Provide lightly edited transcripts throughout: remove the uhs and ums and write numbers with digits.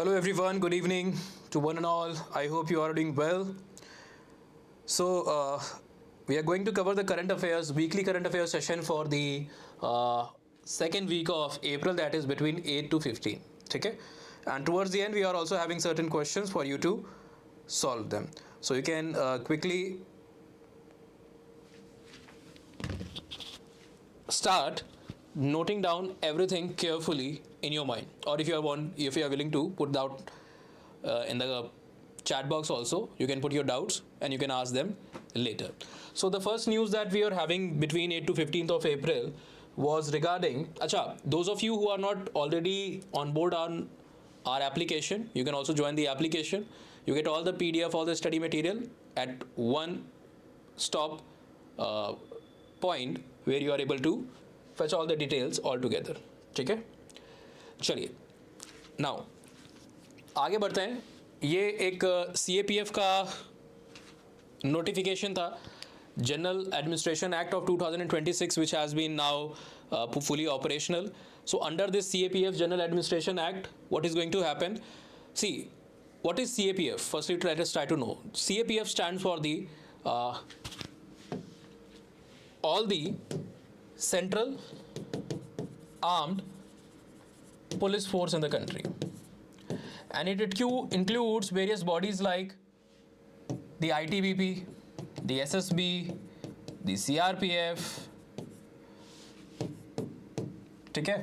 Hello everyone, good evening to one and all. I hope you are doing well. So we are going to cover the current affairs, weekly current affairs session for the second week of April, that is between 8 to 15. Okay? And towards the end we are also having certain questions for you to solve them. So you can quickly start noting down everything carefully in your mind, or if you are willing to put out in the chat box also, you can put your doubts and you can ask them later. So the first news that we are having between 8 to 15th of April was regarding those of you who are not already on board on our application, you can also join the application. You get all the PDF, all the study material at one stop point where you are able to fetch all the details all together. ठीक है, चलिए now आगे बढ़ते हैं. ये एक CAPF का notification था, general administration act of 2026, which has been now fully operational. So under this CAPF general administration act, what is going to happen? See, what is CAPF? Firstly, let us try to know. CAPF stands for the all the central armed police force in the country, and it includes various bodies like the ITBP, the SSB, the CRPF, ठीक है,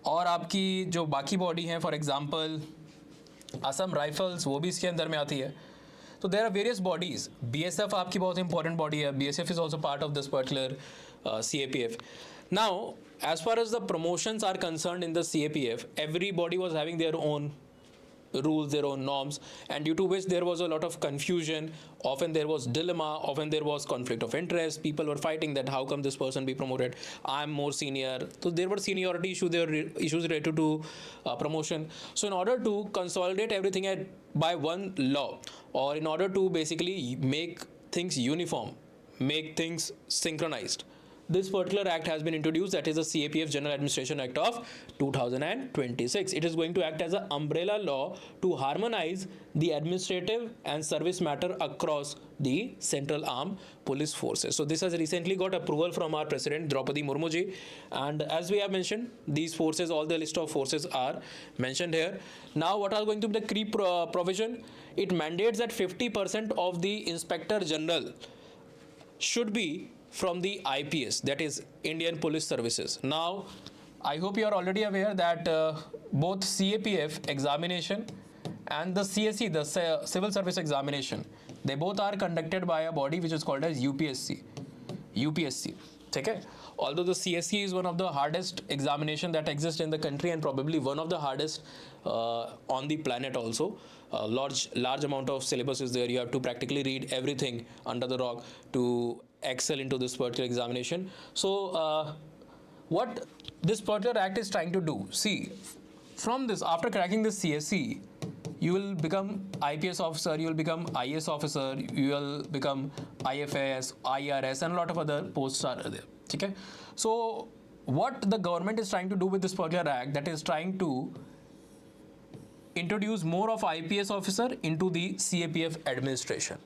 और आपकी जो बाकी body हैं, for example Assam rifles, वो भी इसके अंदर में आती है. So there are various bodies. BSF आपकी बहुत important body है. BSF is also part of this particular CAPF. Now, as far as the promotions are concerned in the CAPF, every body was having their own rules, their own norms, and due to which there was a lot of confusion. Often there was dilemma, often there was conflict of interest. People were fighting that how come this person be promoted, I'm more senior. So there were seniority issues, there were issues related to promotion. So in order to consolidate everything by one law, or in order to basically make things uniform, make things synchronized, this particular act has been introduced, that is the CAPF General Administration Act of 2026. It is going to act as an umbrella law to harmonize the administrative and service matter across the central armed police forces. So this has recently got approval from our President Draupadi Murmu ji, and as we have mentioned, these forces, all the list of forces are mentioned here. Now what are going to be the key provision? It mandates that 50% of the Inspector General should be from the IPS, that is Indian Police Services. Now, I hope you are already aware that both CAPF examination and the CSE, the Civil Service Examination, they both are conducted by a body which is called as UPSC. Okay? Although the CSE is one of the hardest examination that exists in the country and probably one of the hardest on the planet also. Large amount of syllabus is there. You have to practically read everything under the rock to excel into this particular examination. So what this particular act is trying to do, see, from this, after cracking this CSE, you will become IPS officer, you will become IS officer, you will become IFS, IRS, and a lot of other posts are there. Okay? So what the government is trying to do with this particular act, that is trying to introduce more of IPS officer into the CAPF administration.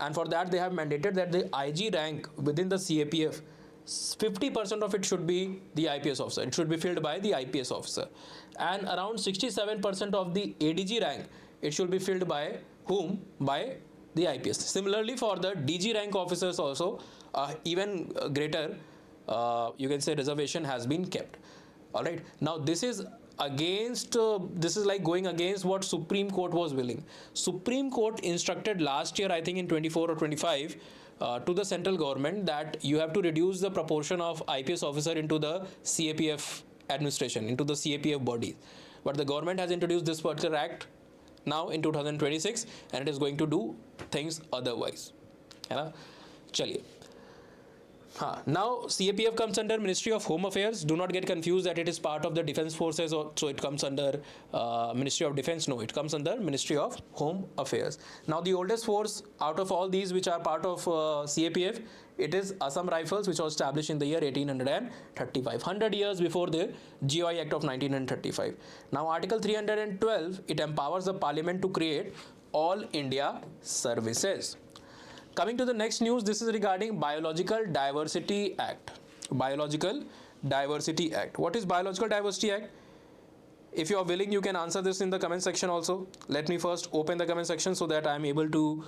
And for that, they have mandated that the IG rank within the CAPF, 50% of it should be the IPS officer. It should be filled by the IPS officer. And around 67% of the ADG rank, it should be filled by whom? By the IPS. Similarly, for the DG rank officers also, even greater, you can say, reservation has been kept. All right. Now, this is against, this is like going against what Supreme Court was willing. Supreme Court instructed last year, I think in 24 or 25, to the central government that you have to reduce the proportion of IPS officer into the CAPF administration, into the CAPF body. But the government has introduced this particular act now in 2026, and it is going to do things otherwise. है ना? चलिए, Now CAPF comes under Ministry of Home Affairs. Do not get confused that it is part of the Defense Forces, or so it comes under Ministry of Defense. No, it comes under Ministry of Home Affairs. Now the oldest force out of all these which are part of CAPF, it is Assam Rifles, which was established in the year 1835, 100 years before the GOI Act of 1935. Now Article 312, it empowers the Parliament to create All India Services. Coming to the next news, this is regarding Biological Diversity Act. Biological Diversity Act. What is Biological Diversity Act? If you are willing, you can answer this in the comment section also. Let me first open the comment section so that I am able to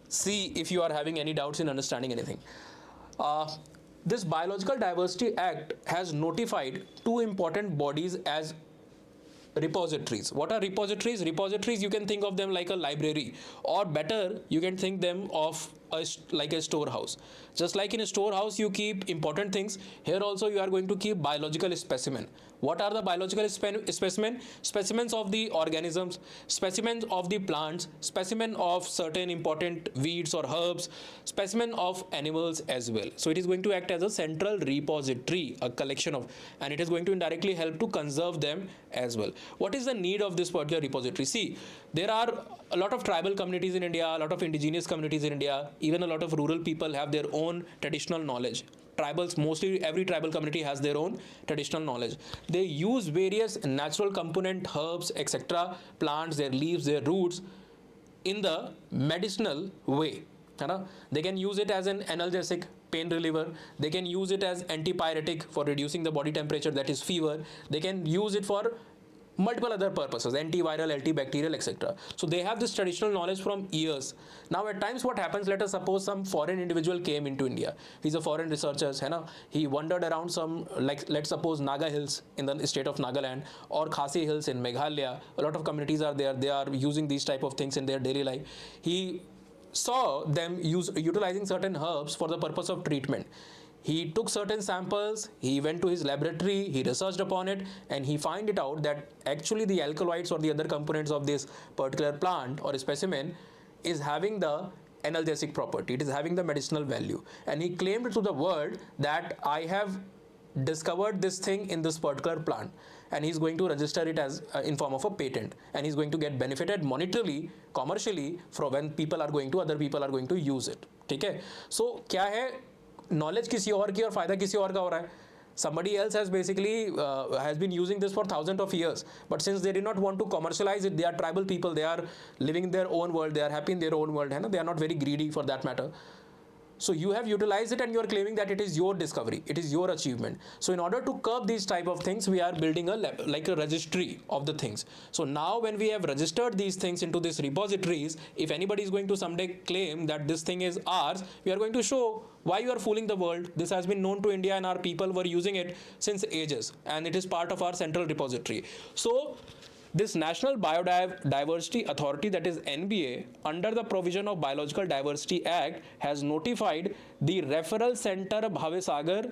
see if you are having any doubts in understanding anything. This Biological Diversity Act has notified two important bodies as repositories. What are repositories? Repositories, you can think of them like a library, or better, you can think them of like a storehouse. Just like in a storehouse you keep important things, here also you are going to keep biological specimen. What are the biological specimen? Specimens of the organisms, specimens of the plants, specimen of certain important weeds or herbs, specimen of animals as well. So it is going to act as a central repository, a collection of, and it is going to indirectly help to conserve them as well. What is the need of this particular repository? See, there are a lot of tribal communities in India, a lot of indigenous communities in India, even a lot of rural people have their own traditional knowledge. Tribals, mostly every tribal community has their own traditional knowledge. They use various natural component, herbs, etc., plants, their leaves, their roots in the medicinal way. They can use it as an analgesic, pain reliever. They can use it as antipyretic for reducing the body temperature, that is fever. They can use it for multiple other purposes, antiviral, antibacterial, etc. So they have this traditional knowledge from years. Now at times what happens, let us suppose some foreign individual came into India. He's a foreign researcher, he wandered around some, like let's suppose Naga Hills in the state of Nagaland, or Khasi Hills in Meghalaya. A lot of communities are there, they are using these type of things in their daily life. He saw them utilizing certain herbs for the purpose of treatment. He took certain samples, he went to his laboratory, he researched upon it, and he found it out that actually the alkaloids or the other components of this particular plant or specimen is having the analgesic property, it is having the medicinal value. And he claimed to the world that I have discovered this thing in this particular plant, and he's going to register it as in form of a patent, and he's going to get benefited monetarily, commercially, from when other people are going to use it. Okay? So क्या है, knowledge किसी और की और फायदा किसी और का हो रहा है. Somebody else has basically has been using this for thousands of years, but since they did not want to commercialize it, they are tribal people, they are living in their own world, they are happy in their own world, they are not very greedy for that matter. So you have utilized it and you are claiming that it is your discovery, it is your achievement. So in order to curb these type of things, we are building like a registry of the things. So now when we have registered these things into these repositories, if anybody is going to someday claim that this thing is ours, we are going to show why you are fooling the world. This has been known to India and our people were using it since ages, and it is part of our central repository. So this National Biodiversity Authority, that is NBA, under the provision of Biological Diversity Act, has notified the Referral Center Bhavesagar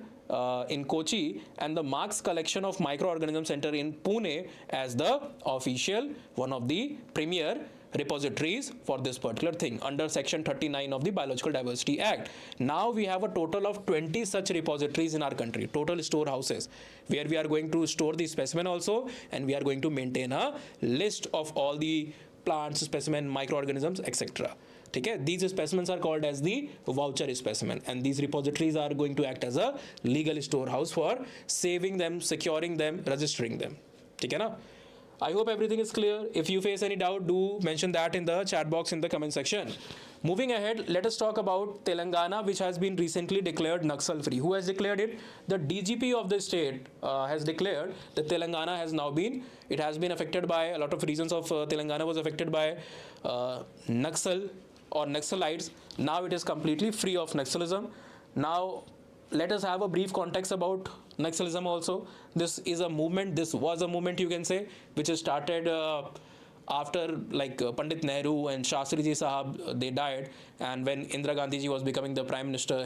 in Kochi and the Marks Collection of Microorganism Center in Pune as the official, one of the premier repositories for this particular thing under section 39 of the Biological Diversity Act. Now we have a total of 20 such repositories in our country, total storehouses, where we are going to store the specimen also, and we are going to maintain a list of all the plants, specimen, microorganisms, etc. Okay? These specimens are called as the voucher specimen, and these repositories are going to act as a legal storehouse for saving them, securing them, registering them. Okay, na? I hope everything is clear. If you face any doubt, do mention that in the chat box in the comment section. Moving ahead, let us talk about Telangana, which has been recently declared Naxal free. Who has declared it? The DGP of the state has declared that Telangana has now been, it has been affected by a lot of reasons of Telangana was affected by Naxal or Naxalites. Now it is completely free of Naxalism. Now let us have a brief context about Naxalism also. This is a movement, this was a movement you can say, which has started after like Pandit Nehru and Shastri ji Sahab, they died, and when Indira Gandhi ji was becoming the Prime Minister,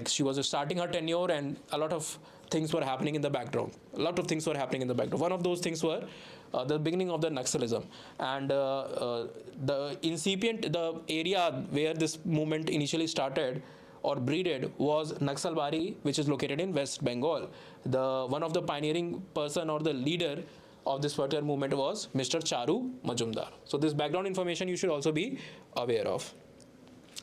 she was starting her tenure, and a lot of things were happening in the background. One of those things were the beginning of the Naxalism, and the area where this movement initially started or breeded was Naxalbari, which is located in West Bengal. The one of the pioneering person or the leader of this particular movement was Mr. Charu Majumdar. So this background information you should also be aware of.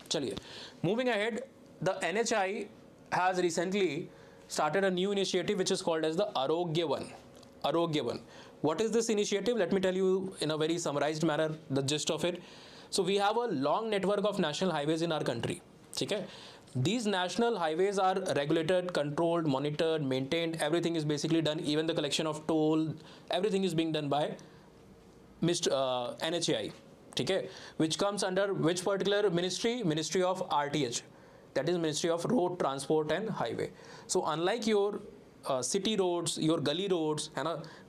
Chaliye. Moving ahead, the NHI has recently started a new initiative which is called as the Arogya One. Arogya One. What is this initiative? Let me tell you in a very summarized manner the gist of it. So we have a long network of national highways in our country. Okay? These national highways are regulated, controlled, monitored, maintained. Everything is basically done. Even the collection of toll, everything is being done by NHAI. Okay? Which comes under which particular ministry? Ministry of RTH. That is Ministry of Road Transport and Highway. So unlike your city roads, your gully roads,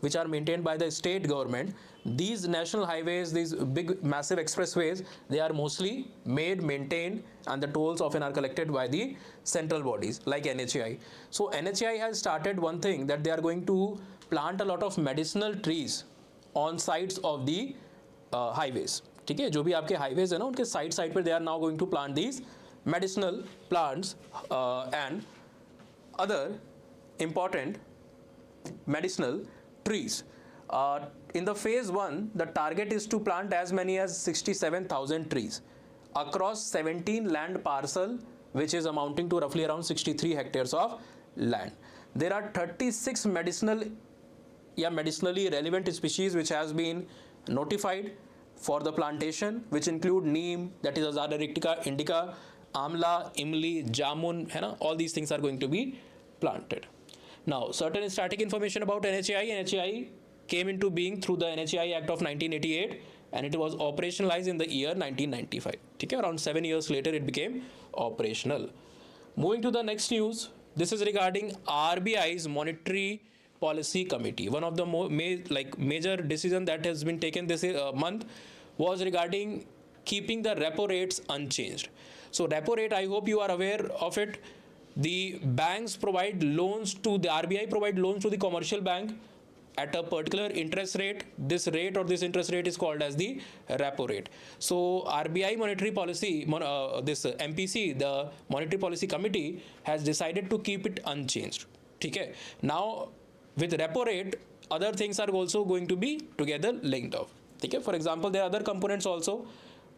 which are maintained by the state government, these national highways, these big massive expressways, they are mostly made, maintained, and the tolls often are collected by the central bodies like NHAI. So NHAI has started one thing, that they are going to plant a lot of medicinal trees on sides of the highways. ठीक है, जो भी आपके highways है ना, उनके side पे they are now going to plant these medicinal plants and other important medicinal trees. In the phase 1, the target is to plant as many as 67,000 trees across 17 land parcel, which is amounting to roughly around 63 hectares of land. There are 36 medicinally relevant species which has been notified for the plantation, which include neem, that is Azada indica, amla, imli, jamun, all these things are going to be planted. Now, certain static information about NHAI. NHAI came into being through the NHAI Act of 1988 and it was operationalized in the year 1995. Okay, around 7 years later, it became operational. Moving to the next news, this is regarding RBI's Monetary Policy Committee. One of the major decision that has been taken this month was regarding keeping the repo rates unchanged. So repo rate, I hope you are aware of it. The banks provide loans to the RBI provide loans to the commercial bank at a particular interest rate. This rate or this interest rate is called as the repo rate. So RBI Monetary Policy, this MPC, the Monetary Policy Committee, has decided to keep it unchanged. Okay. Now with repo rate, other things are also going to be together linked up. Okay. For example, there are other components also.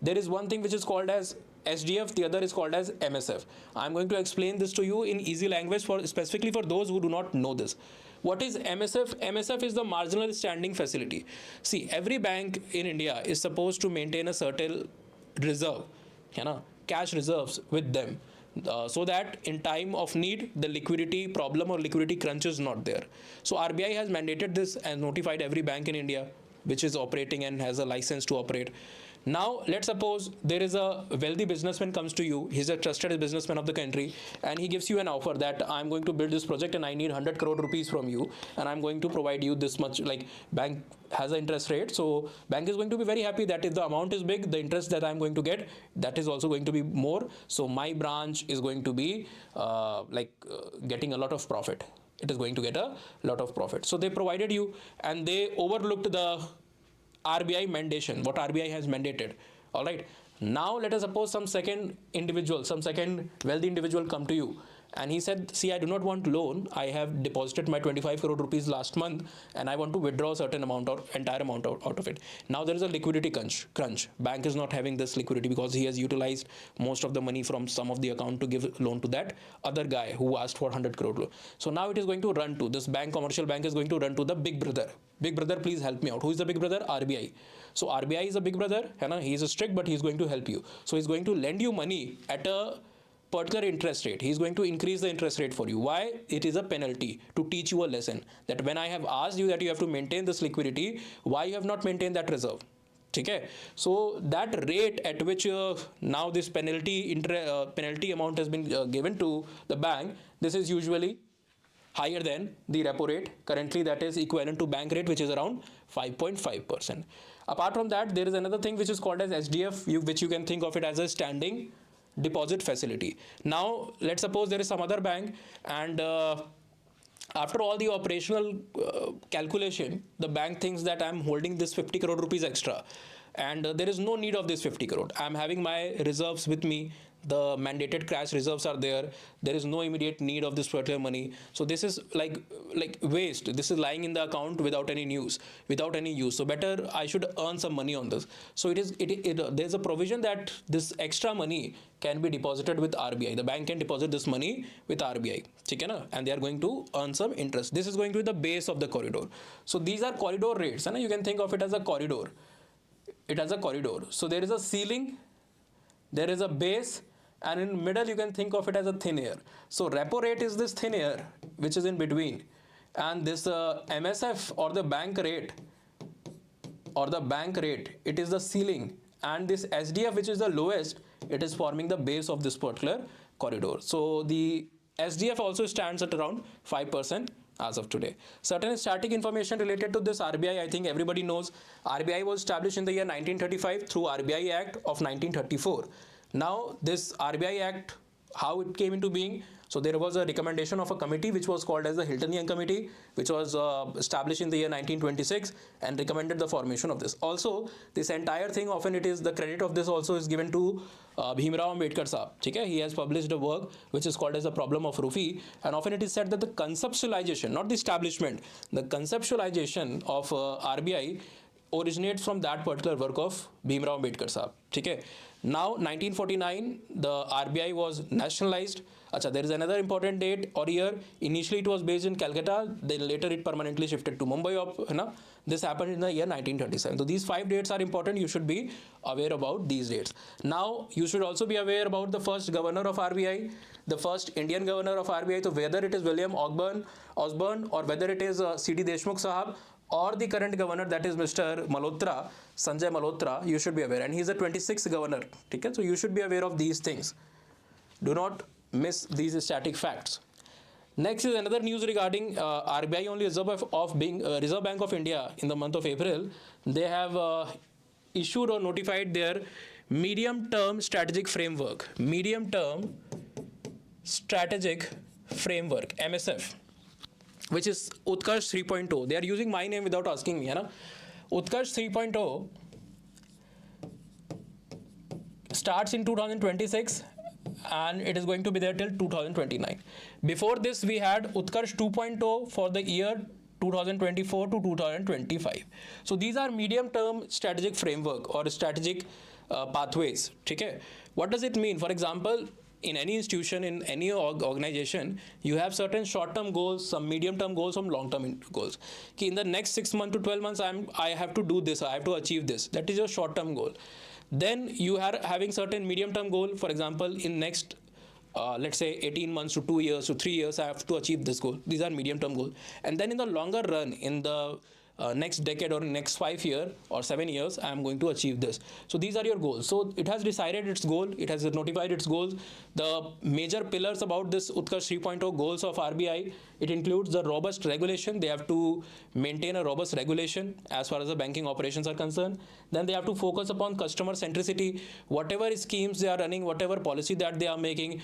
There is one thing which is called as SDF, the other is called as MSF. I'm going to explain this to you in easy language specifically for those who do not know this. What is MSF? MSF is the marginal standing facility. See, every bank in India is supposed to maintain a certain reserve, cash reserves with them, so that in time of need, the liquidity problem or liquidity crunch is not there. So RBI has mandated this and notified every bank in India which is operating and has a license to operate. Now, let's suppose there is a wealthy businessman comes to you. He's a trusted businessman of the country and he gives you an offer that I'm going to build this project and I need 100 crore rupees from you and I'm going to provide you this much. Like, bank has an interest rate, so bank is going to be very happy that if the amount is big, the interest that I'm going to get, that is also going to be more. So my branch is going to be getting a lot of profit. It is going to get a lot of profit. So they provided you and they overlooked the RBI mandation, what RBI has mandated. All right. Now let us suppose some second wealthy individual come to you and he said, see, I do not want loan. I have deposited my 25 crore rupees last month and I want to withdraw a certain amount or entire amount out of it. Now there is a liquidity crunch. Bank is not having this liquidity because he has utilized most of the money from some of the account to give loan to that other guy who asked for 100 crore loan. So now it is going to run to this bank, commercial bank is going to run to the big brother. Big brother, please help me out. Who is the big brother? RBI. So RBI is a big brother. He is strict, but he is going to help you. So he is going to lend you money at a particular interest rate. He is going to increase the interest rate for you. Why? It is a penalty to teach you a lesson that when I have asked you that you have to maintain this liquidity, why you have not maintained that reserve? Okay. So that rate at which now this penalty amount has been given to the bank, this is usually higher than the repo rate. Currently that is equivalent to bank rate, which is around 5.5%. Apart from that, there is another thing which is called as SDF, which you can think of it as a standing deposit facility. Now let's suppose there is some other bank and after all the operational calculation, the bank thinks that I'm holding this 50 crore rupees extra and there is no need of this 50 crore. I'm having my reserves with me. the mandated cash reserves are there, there is no immediate need of this particular money, so this is like waste, this is lying in the account without any use, so better I should earn some money on this. So there's a provision that this extra money can be deposited with RBI. The bank can deposit this money with RBI, ठीक है ना, and they are going to earn some interest. This is going to be the base of the corridor. So these are corridor rates, है ना, you can think of it as a corridor. It has a corridor. So there is a ceiling, there is a base, and in middle you can think of it as a thin air. So repo rate is this thin air which is in between, and this MSF or the bank rate, it is the ceiling, and this SDF, which is the lowest, it is forming the base of this particular corridor. So the SDF also stands at around 5% as of today. Certain static information related to this RBI, I think everybody knows. RBI was established in the year 1935 through RBI Act of 1934. Now this RBI Act, how it came into being? So there was a recommendation of a committee which was called as the Hiltonian Committee, which was established in the year 1926 and recommended the formation of this. Also, this entire thing, often it is the credit of this also is given to Bhimrao Ambedkar Saab. Okay? He has published a work which is called as the Problem of Rupee, and often it is said that the conceptualization, not the establishment, the conceptualization of RBI originates from that particular work of Bhimrao Ambedkar Saab. Okay? Now 1949 the RBI was nationalized. Acha, there is another important date or year. Initially it was based in Calcutta, then later it permanently shifted to Mumbai. This happened in the year 1937. So these 5 dates are important. You should be aware about these dates. Now you should also be aware about the first governor of RBI, the first Indian governor of RBI. So whether it is William Osborne or whether it is C.D. Deshmukh Sahab, or the current governor, that is Mr. Malhotra, Sanjay Malhotra, you should be aware, and he is the 26th governor. Okay? So you should be aware of these things. Do not miss these static facts. Next is another news regarding RBI only Reserve Bank of India in the month of April. They have issued or notified their medium-term strategic framework. Medium-term strategic framework, MSF, which is Utkarsh 3.0. They are using my name without asking me. Utkarsh 3.0 starts in 2026 and it is going to be there till 2029. Before this, we had Utkarsh 2.0 for the year 2024 to 2025. So these are medium-term strategic framework or strategic pathways. Okay? What does it mean? For example, in any institution, in any organization, you have certain short-term goals, some medium-term goals, some long-term goals. In the next 6 months to 12 months, I have to do this, I have to achieve this. That is your short-term goal. Then you are having certain medium-term goal. For example, in next, let's say 18 months to 2 years to 3 years, I have to achieve this goal. These are medium-term goals. And then in the longer run, in the next decade or next 5 years or 7 years, I am going to achieve this. So these are your goals. So it has decided its goal. It has notified its goals. The major pillars about this Utkarsh 3.0 goals of RBI, it includes the robust regulation. They have to maintain a robust regulation as far as the banking operations are concerned. Then they have to focus upon customer centricity. Whatever schemes they are running, whatever policy that they are making,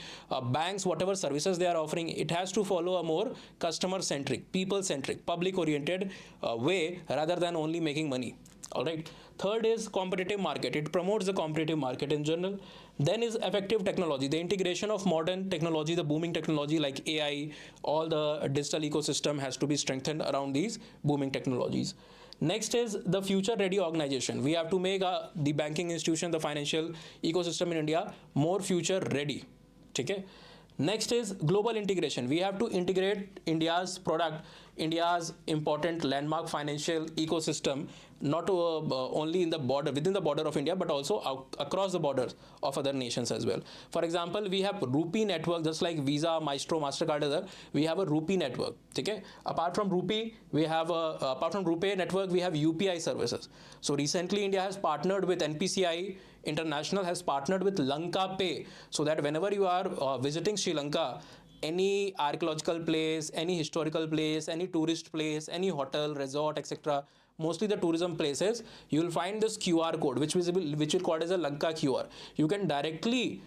banks, whatever services they are offering, it has to follow a more customer-centric, people-centric, public-oriented way rather than only making money. All right. Third is competitive market. It promotes the competitive market in general. Then is effective technology, the integration of modern technology, the booming technology like AI, all the digital ecosystem has to be strengthened around these booming technologies. Next is the future ready organization. We have to make the banking institution, the financial ecosystem in India more future ready. Okay? Next is global integration. We have to integrate India's product, India's important landmark financial ecosystem, not only in the border, within the border of India, but also across the borders of other nations as well. For example, we have Rupee network, just like Visa, Maestro, MasterCard, we have a Rupee network. Okay? Apart from Rupee, we have apart from RuPay network, we have UPI services. So recently, India has partnered with NPCI International, has partnered with Lanka Pay, so that whenever you are visiting Sri Lanka, any archaeological place, any historical place, any tourist place, any hotel, resort, etc., mostly the tourism places, you will find this QR code, which will called as a Lanka QR. You can directly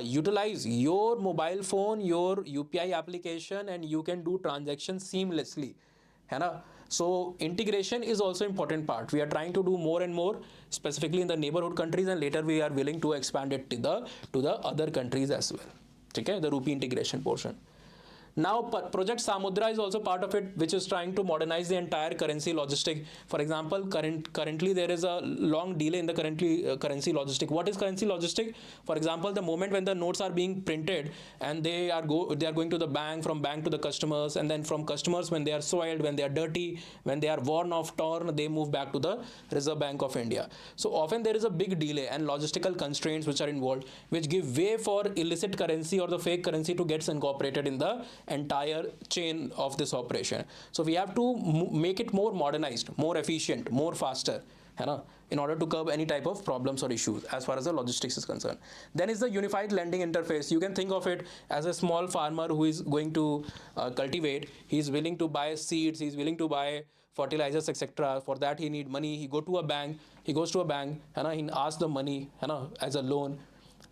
utilize your mobile phone, your UPI application, and you can do transactions seamlessly. So integration is also important part. We are trying to do more and more, specifically in the neighborhood countries, and later we are willing to expand it to the other countries as well. Okay, the rupee integration portion. Now, Project Samudra is also part of it, which is trying to modernize the entire currency logistic. For example, currently there is a long delay in the currency logistic. What is currency logistic? For example, the moment when the notes are being printed and they are going to the bank, from bank to the customers, and then from customers, when they are soiled, when they are dirty, when they are worn off, torn, they move back to the Reserve Bank of India. So often there is a big delay and logistical constraints which are involved, which give way for illicit currency or the fake currency to get incorporated in the entire chain of this operation. So we have to make it more modernized, more efficient, more faster, in order to curb any type of problems or issues as far as the logistics is concerned. Then is the unified lending interface. You can think of it as a small farmer who is going to cultivate. He is willing to buy seeds, he is willing to buy fertilizers, etc. For that he need money. He goes to a bank, he asks the money as a loan.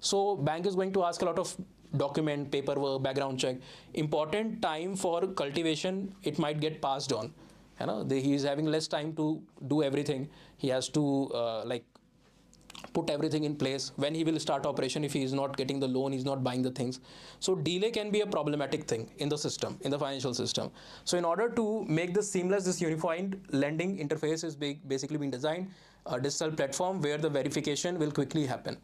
So bank is going to ask a lot of document, paperwork, background check. Important time for cultivation, it might get passed on. He is having less time to do everything. He has to put everything in place. When he will start operation, if he is not getting the loan, he's not buying the things. So delay can be a problematic thing in the system, in the financial system. So in order to make this seamless, this unified lending interface is basically being designed, a digital platform where the verification will quickly happen.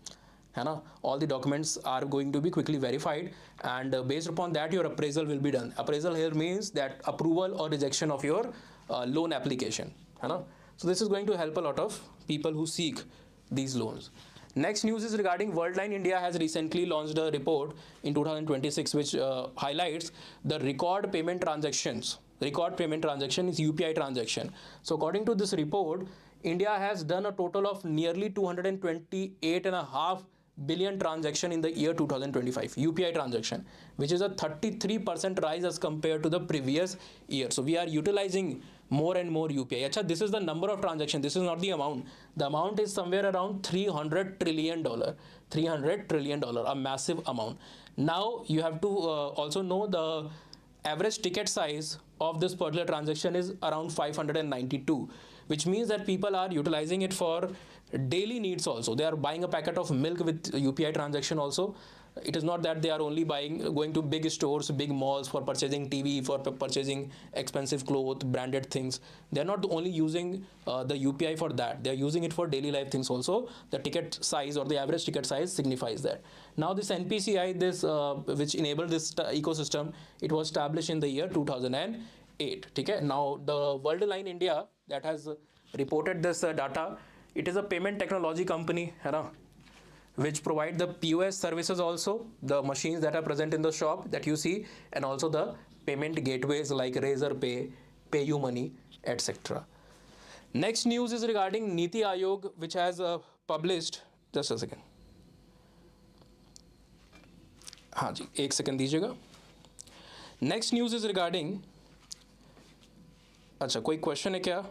All the documents are going to be quickly verified, and based upon that your appraisal will be done. Appraisal here means that approval or rejection of your loan application. So this is going to help a lot of people who seek these loans. Next news is regarding Worldline India has recently launched a report in 2026 which highlights the record payment transactions. Record payment transaction is UPI transaction. So according to this report, India has done a total of nearly 228.5 billion transaction in the year 2025, UPI transaction, which is a 33% rise as compared to the previous year. So we are utilizing more and more UPI. Achha, this is the number of transactions, this is not the amount. The amount is somewhere around $300 trillion, $300 trillion, a massive amount. Now you have to also know the average ticket size of this particular transaction is around 592, which means that people are utilizing it for daily needs also. They are buying a packet of milk with UPI transaction also. It is not that they are only going to big stores, big malls for purchasing TV, for purchasing expensive clothes, branded things. They are not only using the UPI for that. They are using it for daily life things also. The ticket size or the average ticket size signifies that. Now this NPCI, which enabled this ecosystem, it was established in the year 2008. Okay? Now the Worldline India that has reported this data, it is a payment technology company, which provide the POS services also, the machines that are present in the shop that you see, and also the payment gateways like Razorpay, PayUmoney, etc. Next news is regarding Niti Aayog, which has published, just a second. हाँ जी, एक second दीजिएगा. Next news is regarding, अच्छा कोई question है क्या?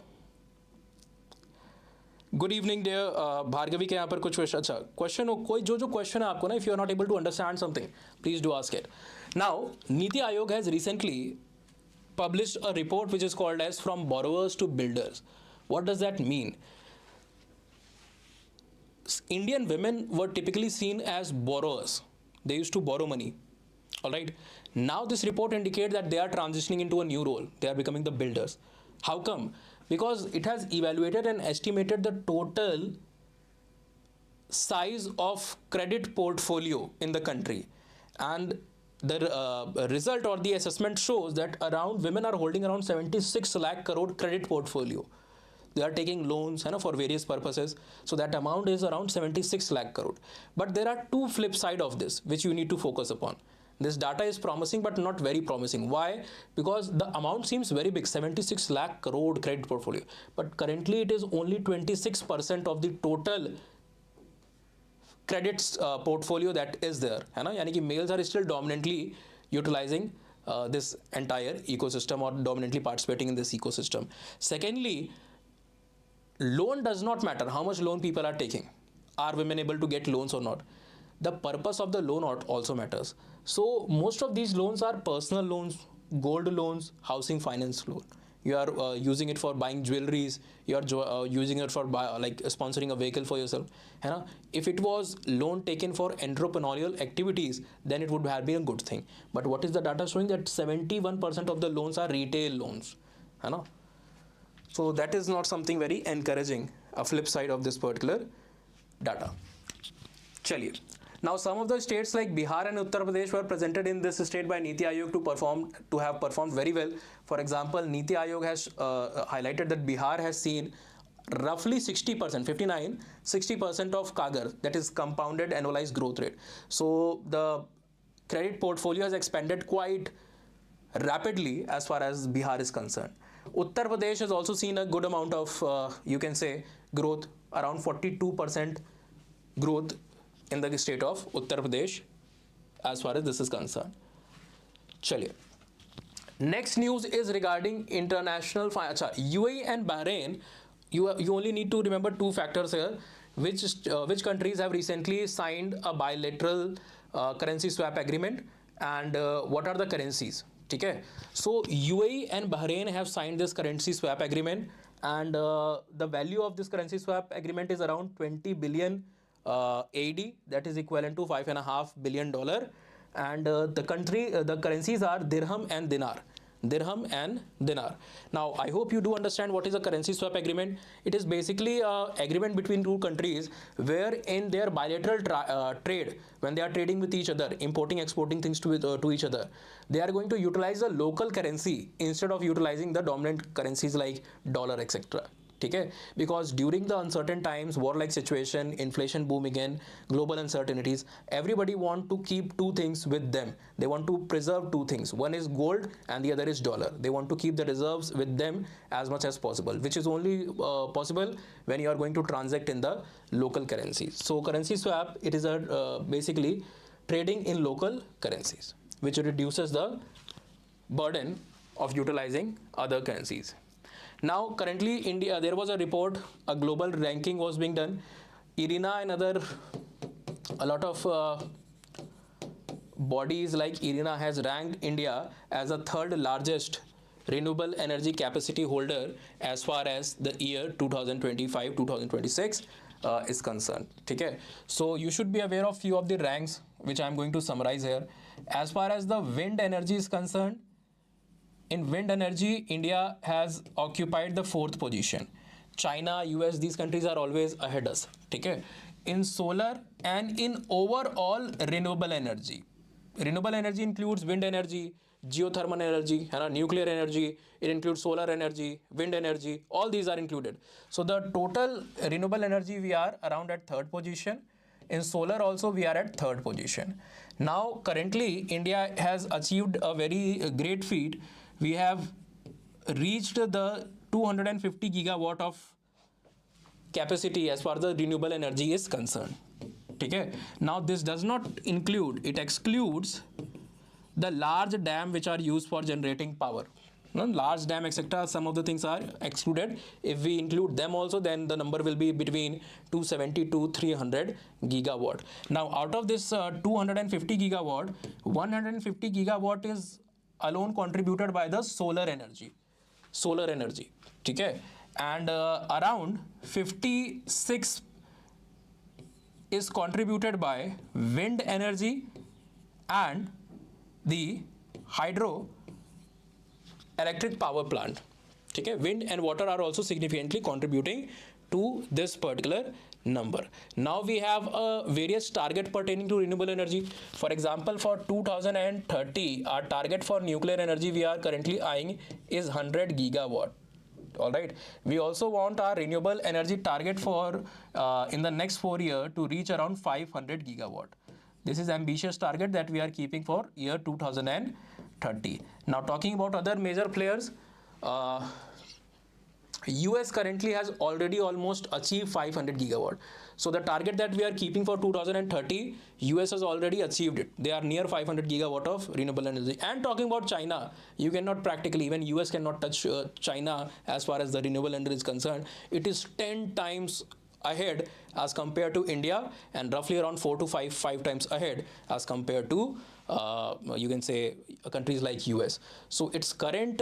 Good evening dear Bhargavi के यहाँ पर कुछ क्वेश्चन. अच्छा क्वेश्चन हो कोई जो क्वेश्चन है आपको ना, if you are not able to understand something please do ask it. Now NITI Aayog has recently published a report which is called as From Borrowers to Builders. What does that mean? Indian women were typically seen as borrowers. They used to borrow money. All right. Now this report indicates that they are transitioning into a new role. They are becoming the builders. How come? Because it has evaluated and estimated the total size of credit portfolio in the country, and the result or the assessment shows that around women are holding around 76 lakh crore credit portfolio. They are taking loans for various purposes. So that amount is around 76 lakh crore. But there are two flip side of this which you need to focus upon. This data is promising but not very promising. Why? Because the amount seems very big, 76 lakh crore credit portfolio. But currently it is only 26% of the total credits portfolio that is there. यानी कि males are still dominantly utilizing this entire ecosystem or dominantly participating in this ecosystem. Secondly, loan does not matter how much loan people are taking. Are women able to get loans or not? The purpose of the loan also matters. So most of these loans are personal loans, gold loans, housing finance loan. you are using it for buying jewelries, you are using it for like sponsoring a vehicle for yourself, है ना? If it was loan taken for entrepreneurial activities, then it would have been a good thing. But what is the data showing? That 71% of the loans are retail loans, है ना? So that is not something very encouraging, a flip side of this particular data. चलिए, now some of the states like Bihar and Uttar Pradesh were presented in this state by Niti Aayog to have performed very well. For example, Niti Aayog has highlighted that Bihar has seen roughly 60%, 60% of CAGR, that is compounded annualized growth rate. So the credit portfolio has expanded quite rapidly as far as Bihar is concerned. Uttar Pradesh has also seen a good amount of, you can say, growth, around 42% growth in the state of Uttar Pradesh as far as this is concerned. Chaliye. Next news is regarding international UAE and Bahrain. You only need to remember two factors here. Which countries have recently signed a bilateral currency swap agreement, and what are the currencies? Okay, so UAE and Bahrain have signed this currency swap agreement, and the value of this currency swap agreement is around 20 billion AED, that is equivalent to $5.5 billion, and the currencies are dirham and dinar. Now I hope you do understand what is a currency swap agreement. It is basically an agreement between two countries where in their bilateral trade, when they are trading with each other, importing, exporting things to each other, they are going to utilize a local currency instead of utilizing the dominant currencies like dollar, etc. Okay? Because during the uncertain times, war-like situation, inflation booming in, global uncertainties, everybody want to keep two things with them. They want to preserve two things. One is gold and the other is dollar. They want to keep the reserves with them as much as possible, which is only possible when you are going to transact in the local currencies. So currency swap, it is basically trading in local currencies, which reduces the burden of utilizing other currencies. Now currently India, there was a report, a global ranking was being done. IRENA and a lot of bodies like IRENA has ranked India as a third largest renewable energy capacity holder as far as the year 2025-2026 is concerned. Okay? So you should be aware of few of the ranks which I am going to summarize here. As far as the wind energy is concerned, in wind energy, India has occupied the 4th position. China, US, these countries are always ahead of us. Okay? In solar and in overall renewable energy. Renewable energy includes wind energy, geothermal energy, nuclear energy, it includes solar energy, wind energy, all these are included. So the total renewable energy, we are around at 3rd position. In solar also we are at 3rd position. Now currently India has achieved a very great feat. We have reached the 250 gigawatt of capacity as far as the renewable energy is concerned. Okay? Now this does not include, it excludes the large dam which are used for generating power. Large dam, etc., some of the things are excluded. If we include them also, then the number will be between 270 to 300 gigawatt. Now out of this 250 gigawatt, 150 gigawatt is alone contributed by the solar energy, okay? And around 56 is contributed by wind energy and the hydro electric power plant. Okay? Wind and water are also significantly contributing to this particular number. Now we have various target pertaining to renewable energy. For example, for 2030, our target for nuclear energy we are currently eyeing is 100 gigawatt. All right. We also want our renewable energy target for in the next 4 years to reach around 500 gigawatt. This is ambitious target that we are keeping for year 2030. Now talking about other major players, US currently has already almost achieved 500 gigawatt. So the target that we are keeping for 2030, US has already achieved it. They are near 500 gigawatt of renewable energy. And talking about China, you cannot practically, even US cannot touch China as far as the renewable energy is concerned. It is 10 times ahead as compared to India, and roughly around 4 to 5 times ahead as compared to you can say countries like US. So its current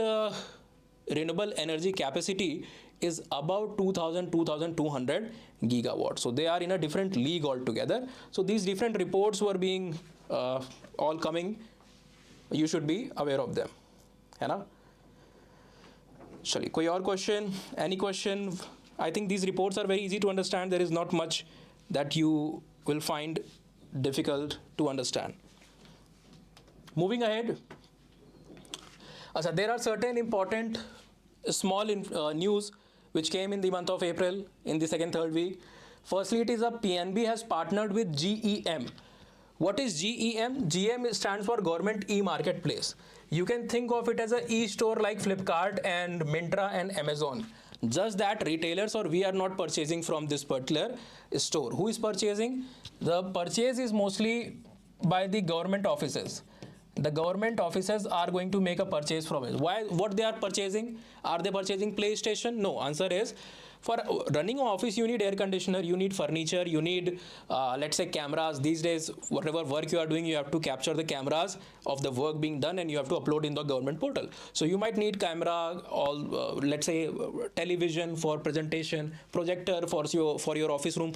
renewable energy capacity is about 2200 gigawatt. So they are in a different league altogether. So these different reports were being all coming. You should be aware of them, है ना? चलिए, कोई और question? Any question? I think these reports are very easy to understand. There is not much that you will find difficult to understand. Moving ahead, there are certain important small news which came in the month of April in the second, third week. Firstly, it is a PNB has partnered with GEM. What is GEM? GEM stands for Government E-Marketplace. You can think of it as an e-store like Flipkart and Myntra and Amazon. Just that retailers or we are not purchasing from this particular store. Who is purchasing? The purchase is mostly by the government offices. The government offices are going to make a purchase from it. Why? What they are purchasing? Are they purchasing PlayStation? No. Answer is, for running an office, you need air conditioner, you need furniture, you need, let's say, cameras. These days, whatever work you are doing, you have to capture the cameras of the work being done and you have to upload in the government portal. So you might need camera, let's say, television for presentation, projector for your office room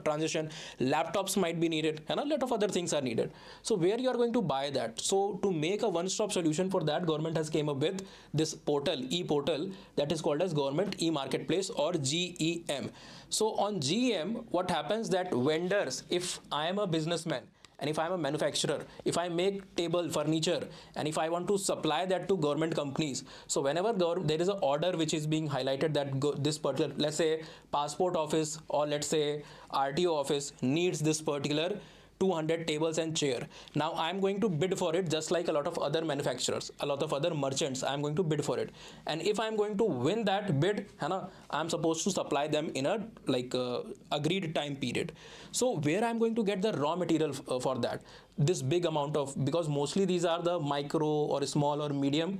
transition, laptops might be needed, and a lot of other things are needed. So where you are going to buy that? So to make a one-stop solution for that, government has came up with this portal, e-portal, that is called as Government E-Marketplace or GEM. So on GEM, what happens that vendors, if I am a businessman and if I am a manufacturer, if I make table, furniture, and if I want to supply that to government companies, so whenever there is an order which is being highlighted that this particular, let's say, passport office or let's say RTO office needs this particular 200 tables and chair. Now I'm going to bid for it just like a lot of other manufacturers, a lot of other merchants. I'm going to bid for it. And if I'm going to win that bid, I'm supposed to supply them in a agreed time period. So where I'm going to get the raw material for that? This big amount of, because mostly these are the micro or small or medium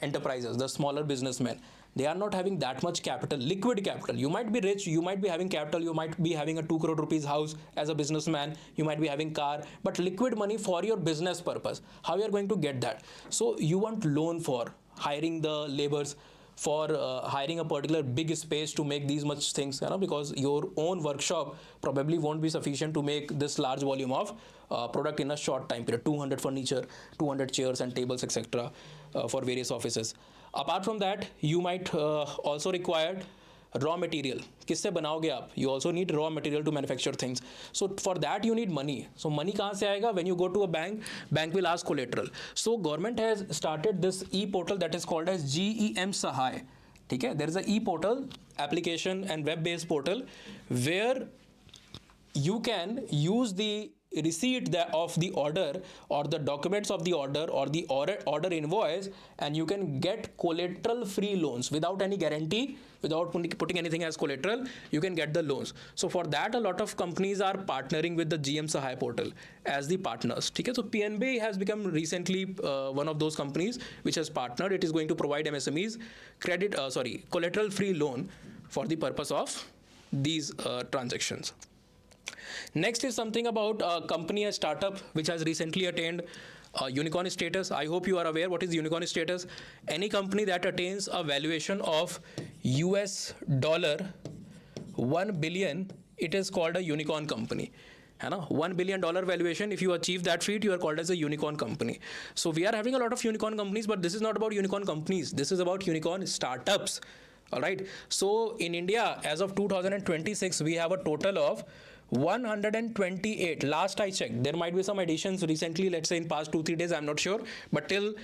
enterprises, the smaller businessmen. They are not having that much capital, liquid capital. You might be rich, you might be having capital, you might be having a 2 crore rupees house as a businessman, you might be having car, but liquid money for your business purpose. How you are going to get that? So you want loan for hiring the laborers, for hiring a particular big space to make these much things, because your own workshop probably won't be sufficient to make this large volume of product in a short time period. 200 furniture, 200 chairs and tables, etc. For various offices. Apart from that, you might also require raw material. किससे बनाओगे आप? You also need raw material to manufacture things. So for that you need money. So money कहाँ से आएगा? When you go to a bank, bank will ask collateral. So government has started this e-portal that is called as GEM Sahay. ठीक है? There is a e-portal application and web-based portal where you can use the receipt of the order or the documents of the order or the order invoice, and you can get collateral free loans without any guarantee, without putting anything as collateral. You can get the loans. So for that, a lot of companies are partnering with the GM Sahay portal as the partners. Okay? So PNB has become recently one of those companies which has partnered. It is going to provide MSMEs collateral free loan for the purpose of these transactions. Next is something about a company, a startup, which has recently attained unicorn status. I hope you are aware what is unicorn status. Any company that attains a valuation of US $1 billion, it is called a unicorn company. $1 billion valuation, if you achieve that feat, you are called as a unicorn company. So we are having a lot of unicorn companies, but this is not about unicorn companies. This is about unicorn startups. All right. So in India, as of 2026, we have a total of 128. Last I checked, there might be some additions recently, let's say in past 2-3 days, I'm not sure, but till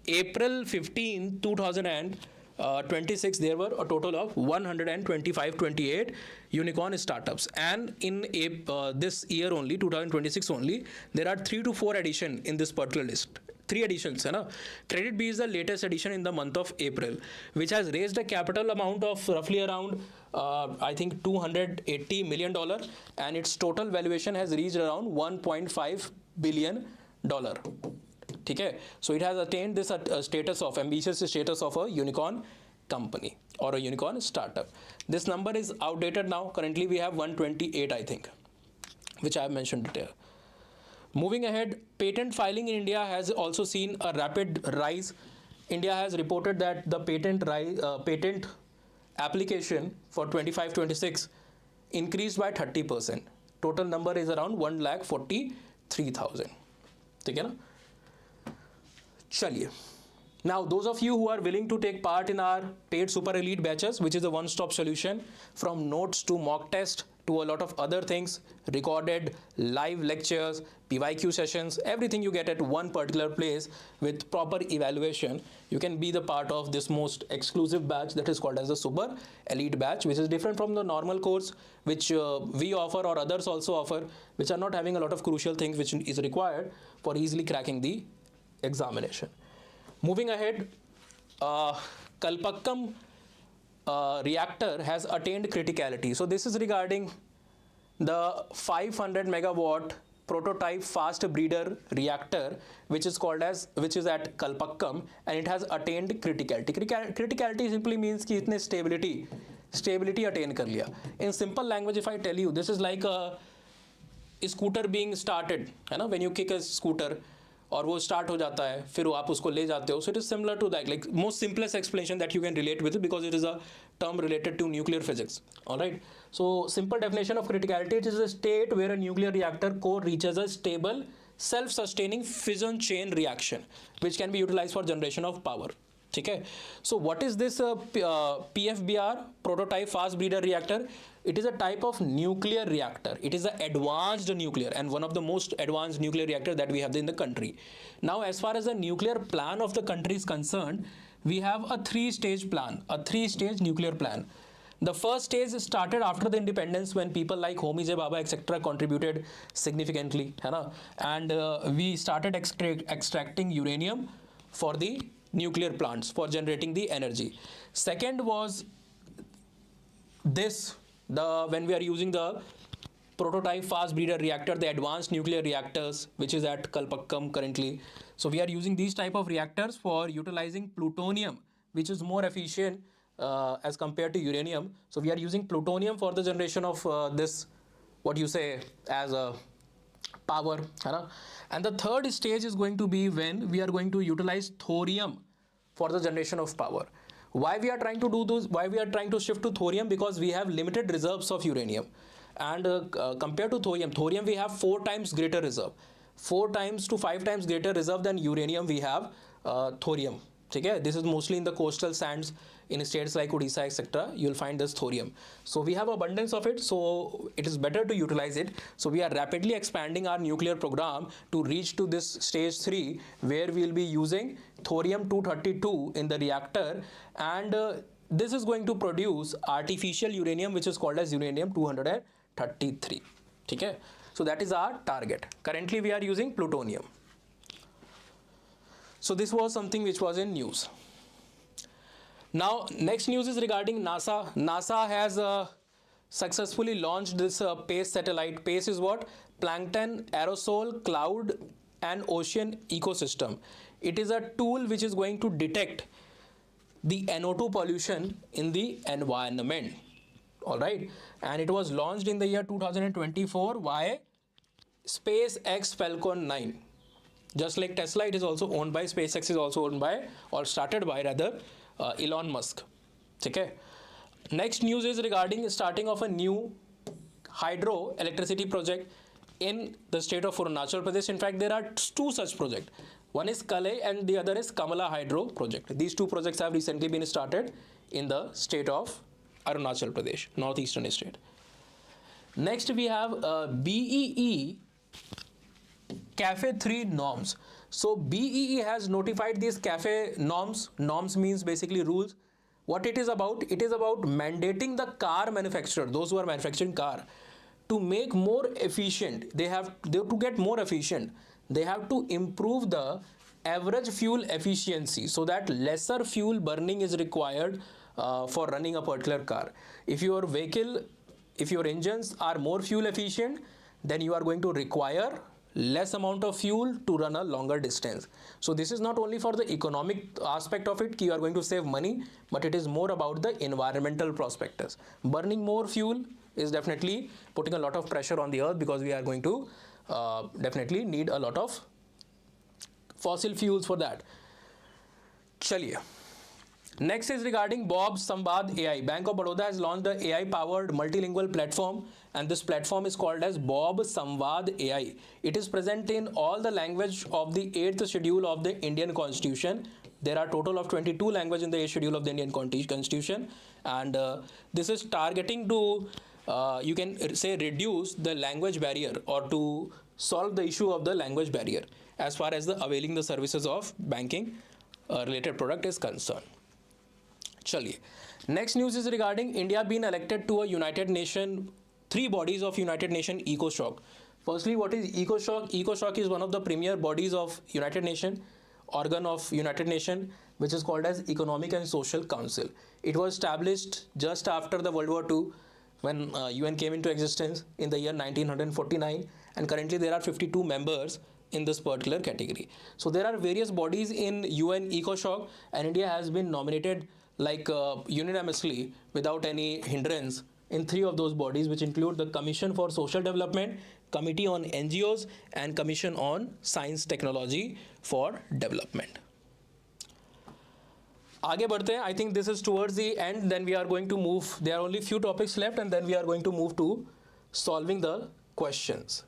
April 15, 2026, there were a total of 128 unicorn startups. And in this year only, 2026 only, there are 3 to 4 additions in this particular list. 3 additions. Credit B is the latest addition in the month of April, which has raised a capital amount of roughly around I think $280 million, and its total valuation has reached around $1.5 billion. Okay? So it has attained this status of ambitious status of a unicorn company or a unicorn startup. This number is outdated now. Currently we have 128, I think, which I have mentioned here. Moving ahead, patent filing in India has also seen a rapid rise India has reported that the patent application for 25-26 increased by 30%. Total number is around 1,43,000. ठीक है ना? चलिए. Now, those of you who are willing to take part in our paid super elite batches, which is a one-stop solution from notes to mock test to a lot of other things, recorded live lectures, PYQ sessions, everything you get at one particular place with proper evaluation, you can be the part of this most exclusive batch that is called as a super elite batch, which is different from the normal course which we offer or others also offer, which are not having a lot of crucial things which is required for easily cracking the examination. Moving ahead, Kalpakkam reactor has attained criticality. So this is regarding the 500 megawatt prototype fast breeder reactor, which is at Kalpakkam, and it has attained criticality. Criticality simply means कि इतने stability attain कर लिया. In simple language, if I tell you, this is like a scooter being started, है ना? When you kick a scooter, और वो start हो जाता है, फिर आप उसको ले जाते हो. So it is similar to that, like most simplest explanation that you can relate with it, because it is a term related to nuclear physics. All right. So simple definition of criticality: it is a state where a nuclear reactor core reaches a stable, self-sustaining fission chain reaction, which can be utilized for generation of power. ठीक है. So what is this PFBR, prototype fast breeder reactor? It is a type of nuclear reactor. It is an advanced nuclear and one of the most advanced nuclear reactor that we have in the country. Now, as far as the nuclear plan of the country is concerned, we have a three-stage plan, a three-stage nuclear plan. The first stage started after the independence, when people like Homi J. Bhabha, etc. contributed significantly, है ना? And we started extracting uranium for the nuclear plants for generating the energy. Second was this, when we are using the prototype fast breeder reactor, the advanced nuclear reactors, which is at Kalpakkam currently. So we are using these type of reactors for utilizing plutonium, which is more efficient as compared to uranium. So we are using plutonium for the generation of this, what you say, as a power, है ना? And the third stage is going to be when we are going to utilize thorium for the generation of power. Why we are trying to do this? Why we are trying to shift to thorium? Because we have limited reserves of uranium, and compared to thorium we have 4 times greater reserve, 4 times to 5 times greater reserve than uranium we have thorium. Okay? This is mostly in the coastal sands in states like Odisha, etc. You'll find this thorium. So we have abundance of it, so it is better to utilize it. So we are rapidly expanding our nuclear program to reach to this stage 3, where we will be using thorium-232 in the reactor, and this is going to produce artificial uranium, which is called as uranium-233. Okay? So that is our target. Currently we are using plutonium. So this was something which was in news. Now, next news is regarding NASA. NASA has successfully launched this PACE satellite. PACE is what? Plankton, Aerosol, Cloud and Ocean Ecosystem. It is a tool which is going to detect the NO2 pollution in the environment. All right. And it was launched in the year 2024 by SpaceX Falcon 9. Just like Tesla, it is also owned by SpaceX, is also owned by, or started by rather, Elon Musk. Okay. Next news is regarding starting of a new hydro electricity project in the state of Arunachal Pradesh. In fact, there are 2 such projects. One is Kalay and the other is Kamala Hydro project. These 2 projects have recently been started in the state of Arunachal Pradesh, northeastern state. Next, we have BEE CAFE 3 norms. So BEE has notified these CAFE norms. Norms means basically rules. What it is about? It is about mandating the car manufacturer, those who are manufacturing car, to make more efficient. They have to get more efficient. They have to improve the average fuel efficiency so that lesser fuel burning is required for running a particular car. If your vehicle, if your engines are more fuel efficient, then you are going to require less amount of fuel to run a longer distance. So this is not only for the economic aspect of it, you are going to save money, but it is more about the environmental prospectus. Burning more fuel is definitely putting a lot of pressure on the earth, because we are going to definitely need a lot of fossil fuels for that. चलिए, next is regarding Bob Samvad AI. Bank of Baroda has launched the AI powered multilingual platform, and this platform is called as Bob Samvad AI. It is present in all the language of the 8th schedule of the Indian Constitution. There are total of 22 languages in the 8th schedule of the Indian Constitution, and this is targeting to you can say reduce the language barrier, or to solve the issue of the language barrier as far as the availing the services of banking related product is concerned. Chaliye, next news is regarding India being elected to a United Nation, 3 bodies of United Nation EcoShock. Firstly, what is EcoShock? EcoShock is one of the premier bodies of United Nation, organ of United Nation, which is called as Economic and Social Council. It was established just after the World War II, when UN came into existence in the year 1949, and currently there are 52 members in this particular category. So there are various bodies in UN EcoShock, and India has been nominated like unanimously without any hindrance in 3 of those bodies, which include the Commission for Social Development, Committee on NGOs, and Commission on Science Technology for Development. आगे बढ़ते हैं. I think this is towards the end. Then we are going to move. There are only few topics left, and then we are going to move to solving the questions.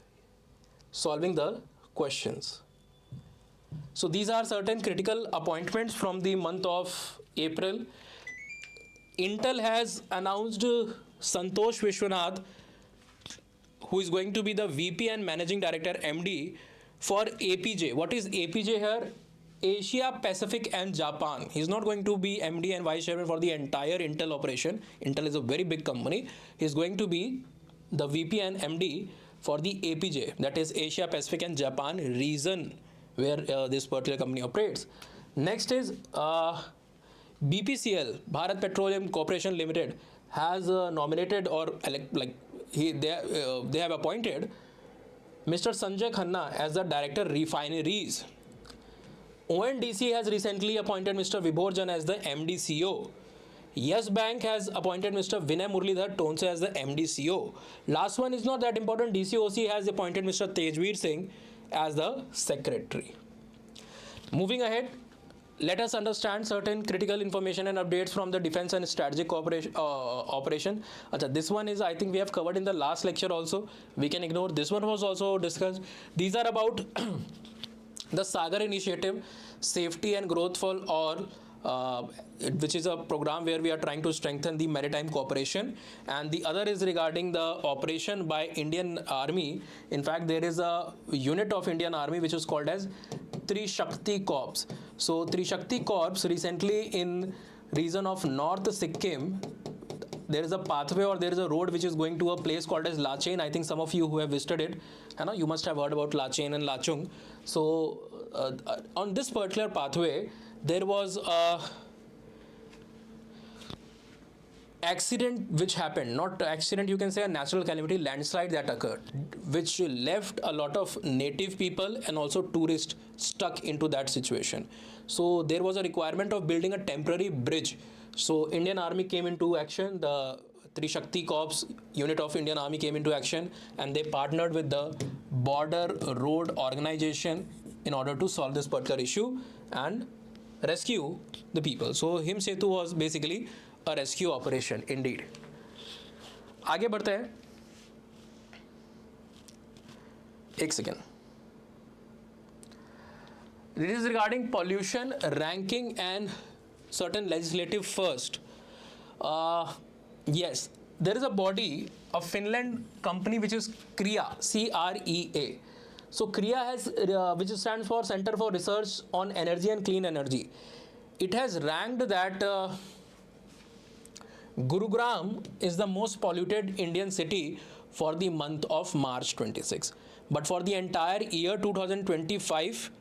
Solving the questions. So these are certain critical appointments from the month of April. Intel has announced Santosh Vishwanath, who is going to be the VP and Managing Director MD for APJ. What is APJ here? Asia, Pacific and Japan. He's not going to be MD and Vice Chairman for the entire Intel operation. Intel is a very big company. He's going to be the VP and MD for the APJ, that is Asia, Pacific and Japan region, where this particular company operates. Next is BPCL, Bharat Petroleum Corporation Limited, has nominated, or they have appointed Mr. Sanjay Khanna as the Director Refineries. ONDC has recently appointed Mr. Vibhor Jan as the MD CEO. Yes Bank has appointed Mr. Vinay Muralidhar Tonse as the MD CEO. Last one is not that important. DCOC has appointed Mr. Tejveer Singh as the Secretary. Moving ahead, let us understand certain critical information and updates from the Defense and Strategic Operation. This one is, I think we have covered in the last lecture also. We can ignore. This one was also discussed. These are about the Sagar Initiative, Safety and Growth for All, which is a program where we are trying to strengthen the maritime cooperation, and the other is regarding the operation by Indian Army. In fact, there is a unit of Indian Army which is called as Trishakti Corps. So Trishakti Corps recently in region of North Sikkim, there is a pathway, or there is a road which is going to a place called as Lachain. I think some of you who have visited it, you must have heard about Lachain and Lachung. So on this particular pathway, there was a accident which happened, not accident, you can say a natural calamity, landslide that occurred, which left a lot of native people and also tourists stuck into that situation. So there was a requirement of building a temporary bridge. So Indian Army came into action, the Trishakti Corps unit of Indian Army came into action, and they partnered with the Border Road Organization in order to solve this particular issue and rescue the people. So Him Setu was basically a rescue operation indeed. आगे बढ़ते हैं. एक second. This is regarding pollution ranking and certain legislative first. Yes, there is a body, a Finland company which is CREA, C-R-E-A. So CREA has, which stands for Center for Research on Energy and Clean Energy. It has ranked that Gurugram is the most polluted Indian city for the month of March 26. But for the entire year 2025,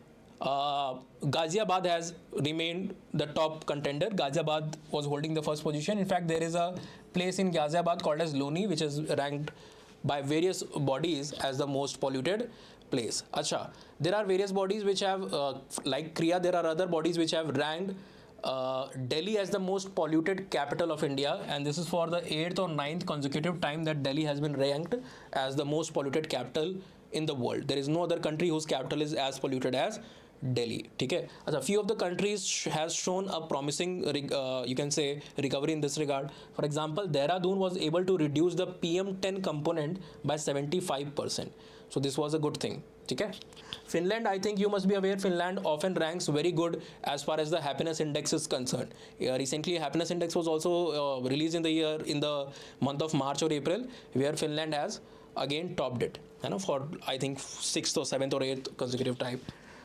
Ghaziabad has remained the top contender. Ghaziabad was holding the first position. In fact, there is a place in Ghaziabad called as Loni, which is ranked by various bodies as the most polluted place. Acha, there are various bodies which have, like CREA, there are other bodies which have ranked Delhi as the most polluted capital of India, and this is for the 8th or 9th consecutive time that Delhi has been ranked as the most polluted capital in the world. There is no other country whose capital is as polluted as Delhi. ठीक है. अच्छा, few of the countries has shown a promising you can say recovery in this regard. For example, Dehradun was able to reduce the PM10 component by 75%. So this was a good thing. ठीक है. Finland, I think you must be aware, Finland often ranks very good as far as the happiness index is concerned. Recently, happiness index was also released in the month of March or April, where Finland has again topped it, for I think 6th or 7th or 8th consecutive time.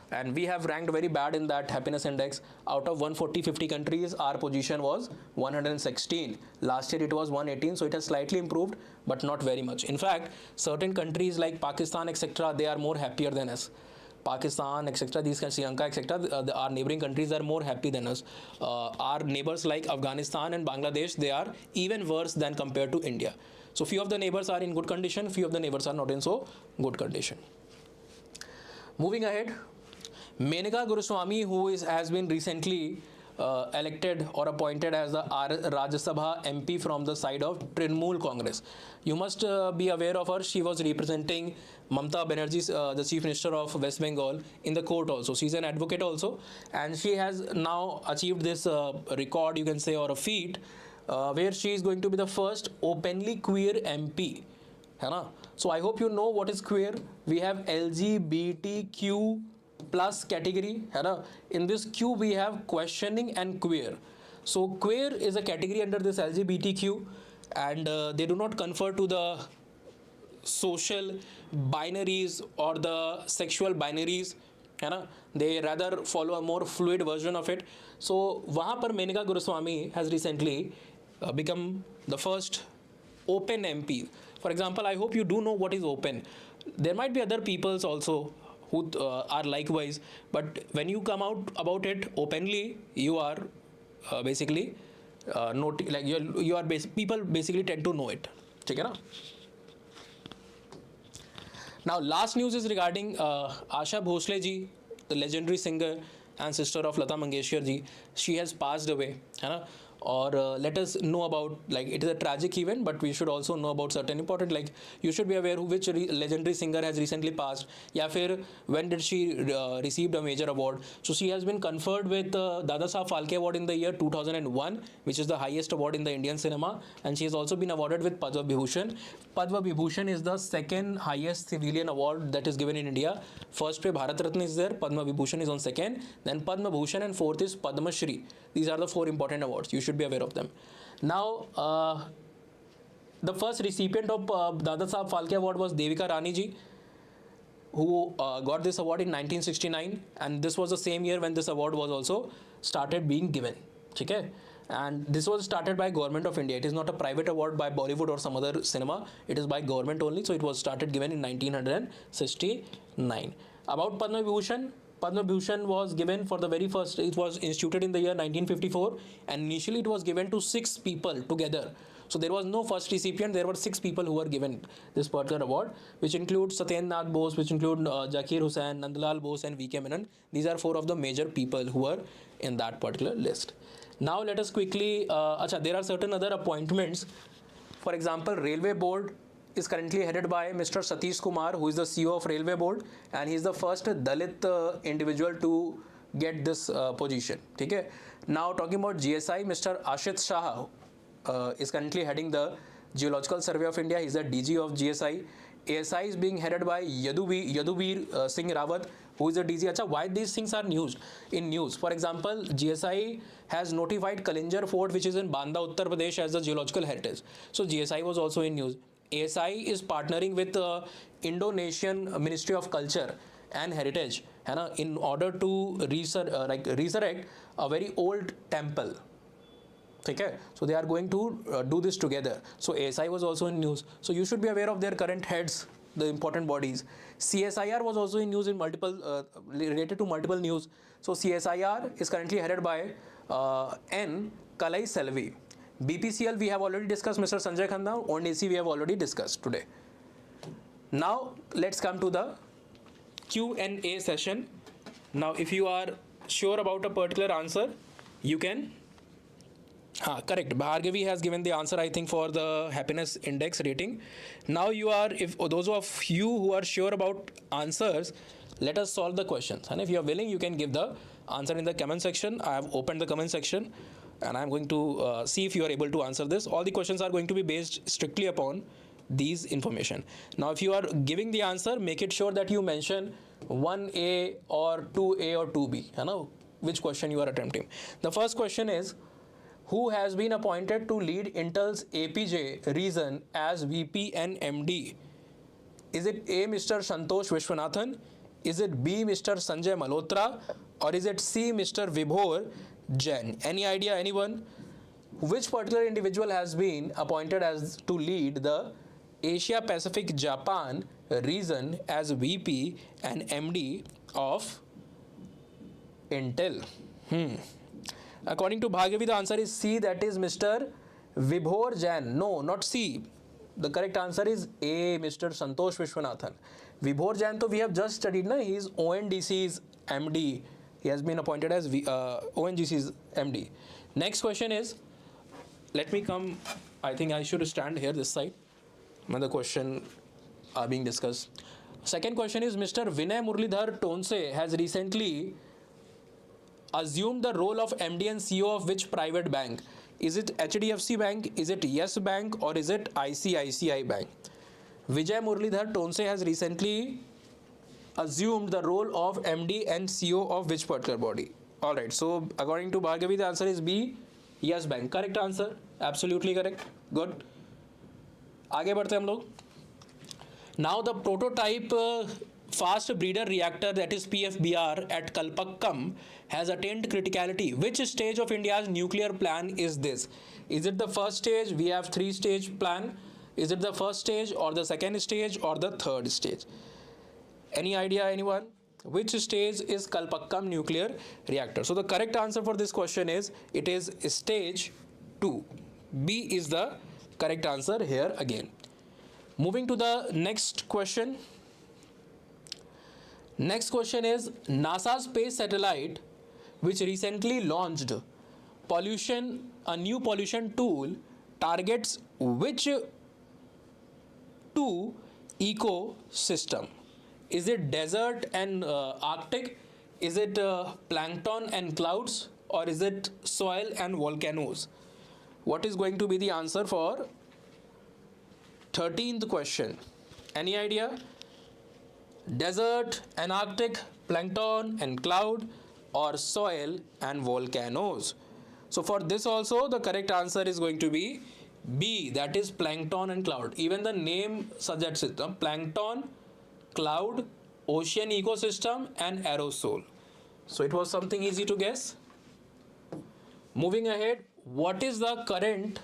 And we have ranked very bad in that happiness index. Out of 140-50 countries, our position was 116. Last year it was 118, so it has slightly improved, but not very much. In fact, certain countries like Pakistan, etc., they are more happier than us. Pakistan, etc., these Sri Lanka, etc., our neighboring countries are more happy than us. Our neighbors like Afghanistan and Bangladesh, they are even worse than compared to India. So few of the neighbors are in good condition, few of the neighbors are not in so good condition. Moving ahead, Menaka Guruswamy, who has been recently elected or appointed as the Rajya Sabha MP from the side of Trinamool Congress. You must be aware of her. She was representing Mamata Banerjee, the Chief Minister of West Bengal, in the court also. She's an advocate also, and she has now achieved this record, you can say, or a feat, where she is going to be the first openly queer MP. So I hope you know what is queer. We have LGBTQ plus category. In this Q we have questioning and queer. So queer is a category under this LGBTQ, and they do not confer to the social binaries or the sexual binaries. They rather follow a more fluid version of it. So वहाँ पर Menaka Guruswamy has recently become the first open MP. For example, I hope you do know what is open. There might be other peoples also who are likewise, but when you come out about it openly, you are basically people basically tend to know it. ठीक है ना? Now last news is regarding Asha Bhosle ji, the legendary singer and sister of Lata Mangeshkar ji. She has passed away, है ना? Or let us know about, like, it is a tragic event, but we should also know about certain important, like, you should be aware which legendary singer has recently passed, या फिर when did she received a major award. So she has been conferred with Dada Saheb Phalke Award in the year 2001, which is the highest award in the Indian cinema, and she has also been awarded with Padma Vibhushan. Padma Vibhushan is the second highest civilian award that is given in India. First pe Bharat Ratna is there, Padma Vibhushan is on second, then Padma Bhushan, and fourth is Padma Shri. These are the four important awards. You should be aware of them. Now, the first recipient of Dada Saheb Phalke Award was Devika Rani ji, who got this award in 1969, and this was the same year when this award was also started being given. Okay? And this was started by Government of India. It is not a private award by Bollywood or some other cinema. It is by government only. So it was started given in 1969. About Padma Vibhushan. Padma Vibhushan was given for the very first, it was instituted in the year 1954, and initially it was given to 6 people together. So there was no first recipient, there were 6 people who were given this particular award, which includes Satyendra Nath Bose, which include Zakir Hussain, Nandlal Bose, and V.K. Menon. These are 4 of the major people who were in that particular list. Now let us quickly, there are certain other appointments. For example, Railway Board is currently headed by Mr. Satish Kumar, who is the CEO of Railway Board, and he is the first Dalit individual to get this position. Okay? Now talking about GSI, Mr. Ashit Shah is currently heading the Geological Survey of India. He is the DG of GSI. ASI is being headed by Yaduvir Singh Rawat, who is the DG. Why these things are in news? For example, GSI has notified Kalinjar Fort, which is in Banda, Uttar Pradesh, as the geological heritage. So GSI was also in news. ASI is partnering with Indonesian Ministry of Culture and Heritage in order to resurrect a very old temple. Okay? So they are going to do this together. So ASI was also in news. So you should be aware of their current heads, the important bodies. CSIR was also in news in multiple, related to multiple news. So CSIR is currently headed by N. Kalai Selvi. BPCL we have already discussed, Mr. Sanjay Khanna. On AC we have already discussed today. Now let's come to the Q&A session. Now if you are sure about a particular answer, you can correct. Bhargavi has given the answer, I think, for the happiness index rating. Now you are, if those of you who are sure about answers, let us solve the questions. And if you are willing, you can give the answer in the comment section. I have opened the comment section and I'm going to see if you are able to answer this. All the questions are going to be based strictly upon these information. Now if you are giving the answer, make it sure that you mention 1A or 2A or 2B, you know, which question you are attempting. The first question is, who has been appointed to lead Intel's APJ region as VP and MD? Is it A, Mr. Santosh Vishwanathan? Is it B, Mr. Sanjay Malhotra? Or is it C, Mr. Vibhor Jain? Any idea, anyone? Which particular individual has been appointed as to lead the Asia Pacific Japan region as VP and MD of Intel? According to Bhargavi, the answer is C, that is Mr. Vibhor Jain. No, not C. The correct answer is A, Mr. Santosh Vishwanathan. Vibhor Jain, we have just studied, na? He is ONGC's MD. He has been appointed as ONGC's MD. Next question is, let me come, I think I should stand here this side when the question are being discussed. Second question is, Mr. Vinay Muralidhar Tonse has recently assumed the role of MD and CEO of which private bank? Is it HDFC Bank, is it Yes Bank, or is it ICICI Bank? Vijay Muralidhar Tonse has recently assumed the role of MD and CEO of which particular body? Alright, so according to Bhargavi, the answer is B, Yes Bank. Correct answer, absolutely correct. Good. आगे बढ़ते हम लोग. Now the prototype fast breeder reactor, that is PFBR, at Kalpakkam has attained criticality. Which stage of India's nuclear plan is this? Is it the first stage? We have 3-stage plan. Is it the first stage or the second stage or the third stage? Any idea, anyone? Which stage is Kalpakkam nuclear reactor? So the correct answer for this question is, it is stage 2. B is the correct answer here again. Moving to the next question. Next question is, NASA's space satellite, which recently launched a new pollution tool, targets which 2 ecosystem? Is it desert and Arctic? Is it plankton and clouds? Or is it soil and volcanoes? What is going to be the answer for 13th question? Any idea? Desert and Arctic, plankton and cloud, or soil and volcanoes? So for this also, the correct answer is going to be B, that is plankton and cloud. Even the name suggests it. Plankton, cloud, ocean ecosystem, and aerosol. So it was something easy to guess. Moving ahead, what is the current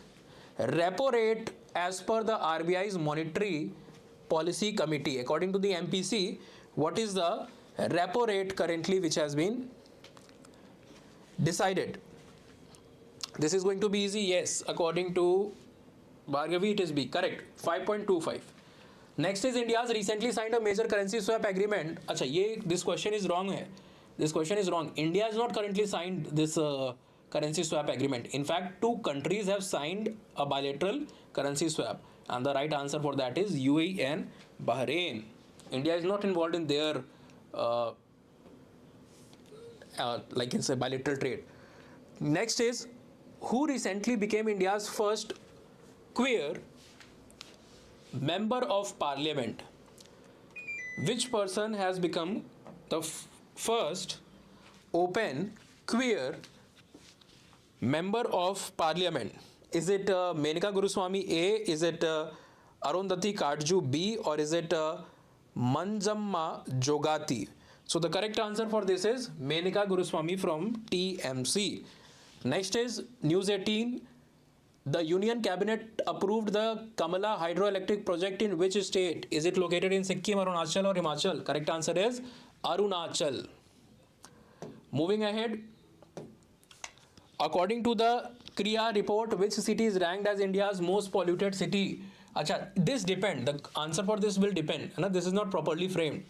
repo rate as per the RBI's monetary policy committee? According to the MPC, what is the repo rate currently which has been decided? This is going to be easy. Yes, according to Bhargavi, it is B. Correct. 5.25. Next is, India's recently signed a major currency swap agreement. This question is wrong. This question is wrong. India has not currently signed this currency swap agreement. In fact, 2 countries have signed a bilateral currency swap, and the right answer for that is UAE and Bahrain. India is not involved in their like it's a bilateral trade. Next is, who recently became India's first queer member of parliament? Which person has become the first open queer member of parliament? Is it Menaka Guruswamy A? Is it Arundhati Katju B? Or is it Manjamma Jogati? So the correct answer for this is Menaka Guruswamy from TMC. Next is News 18. The Union Cabinet approved the Kamala hydroelectric project in which state? Is it located in Sikkim, Arunachal, or Himachal? Correct answer is Arunachal. Moving ahead, according to the Kriya report, which city is ranked as India's most polluted city? This depends. The answer for this will depend. This is not properly framed.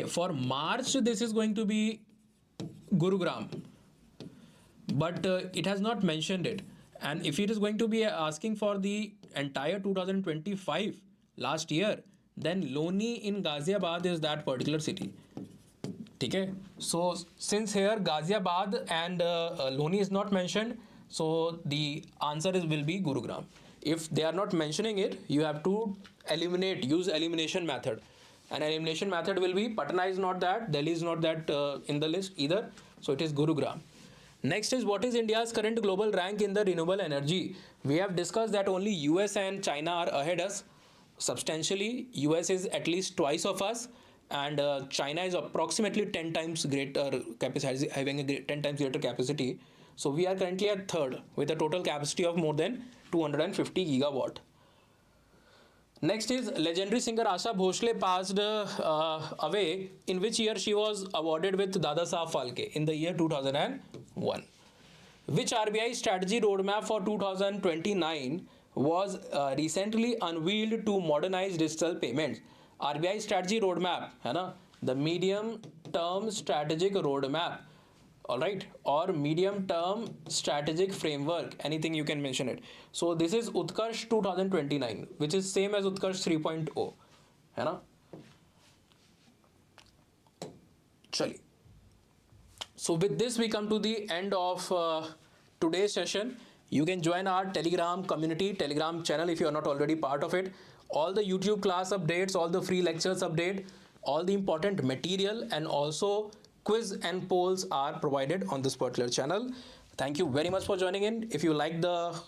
For March, this is going to be Gurugram, but it has not mentioned it. And if it is going to be asking for the entire 2025 last year, then Loni in Ghaziabad is that particular city. Okay, so since here Ghaziabad and Loni is not mentioned, so the answer will be Gurugram. If they are not mentioning it, you have to eliminate, use elimination method, and elimination method will be Patna is not that, Delhi is not that in the list either, so it is Gurugram. Next is, what is India's current global rank in the renewable energy? We have discussed that only US and China are ahead us substantially. US is at least twice of us, and China is approximately 10 times greater capacity, having a 10 times greater capacity. So we are currently at third with a total capacity of more than 250 gigawatt. Next is, legendary singer Asha Bhosle passed away. In which year she was awarded with Dada Saheb Phalke? In the year 2001. Which RBI strategy roadmap for 2029 was recently unveiled to modernize digital payments? RBI strategy roadmap, है ना? The medium term strategic roadmap, all right, or medium term strategic framework, anything you can mention it. So this is Utkarsh 2029, which is same as Utkarsh 3.0, है ना? चलिए. So with this we come to the end of today's session. You can join our Telegram community, Telegram channel if you are not already part of it. All the YouTube class updates, all the free lectures update, all the important material, and also quiz and polls are provided on this particular channel. Thank you very much for joining in. If you like the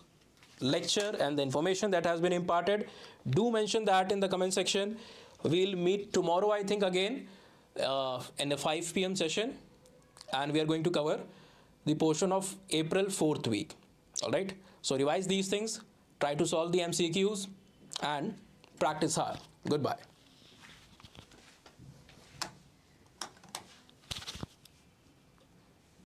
lecture and the information that has been imparted, do mention that in the comment section. We'll meet tomorrow, I think, again in a 5 p.m. session, and we are going to cover the portion of April 4th week. All right, so revise these things, try to solve the MCQs, and practice hard. Goodbye.